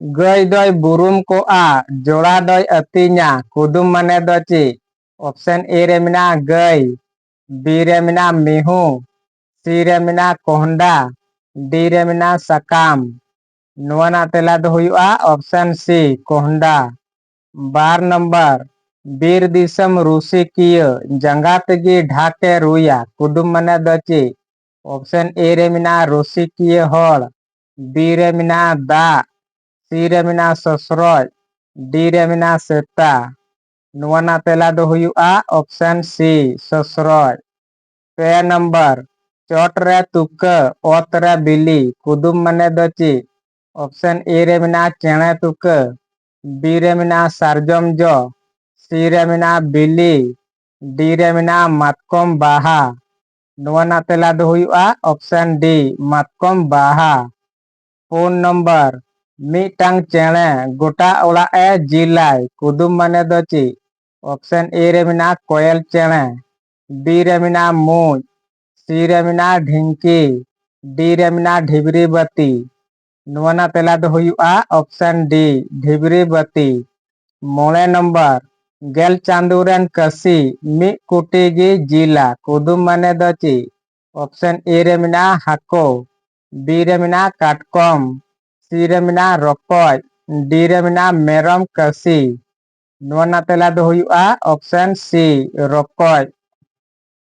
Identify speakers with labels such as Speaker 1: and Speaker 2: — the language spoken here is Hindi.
Speaker 1: गई दई बुरुम को आ जोड़ा दई अतिnya कुदुम मने दो ची ऑप्शन ए रे मिना गई बी रे मिना मिहू सी रे मिना कोहंडा डी रे मिना सकाम नोना तेला दो हुआ ऑप्शन सी कोहंडा 12 नंबर बीर दिसम रूसी किय जंगात गी ढाके रुया कुदुम मने दो ची ऑप्शन ए रे मिना रूसी किय हॉल बी रे मिना दा सी रे मिना ससरोज डी रे मिना सेता नोना तेला दो हुआ ऑप्शन सी ससरोज 3 नंबर चोट रे तुक ओत रे बिली कुदुम मने दो ची ऑप्शन ए रे मिना चेणे तुक बी रे मिना सारजम जो सी रे मिना बिली डी रे मिना मातकम बाहा नोना तेला दो हुआ ऑप्शन डी मातकम बाहा 4 नंबर मिटंग चेणे गोटा ओड़ा ए जिलाई कुदुम मने दो ची ऑप्शन ए रे मिना कोयल चेणे बी रे मिना मूज सी रे मिना ढिंकी डी रे मिना ढिबरी बती नोना तेला दो हुआ ऑप्शन डी ढिबरी बती 9 नंबर गेल चांदूरन कसी मी कुटीगी जिला कुदुम मने दो ची ऑप्शन ए रे मिना हाको बी रे मिना काटकम सी रे मिना रॉकॉय डी रे मिना मेरम कसी नोना तेला दो हुआ ऑप्शन सी रॉकॉय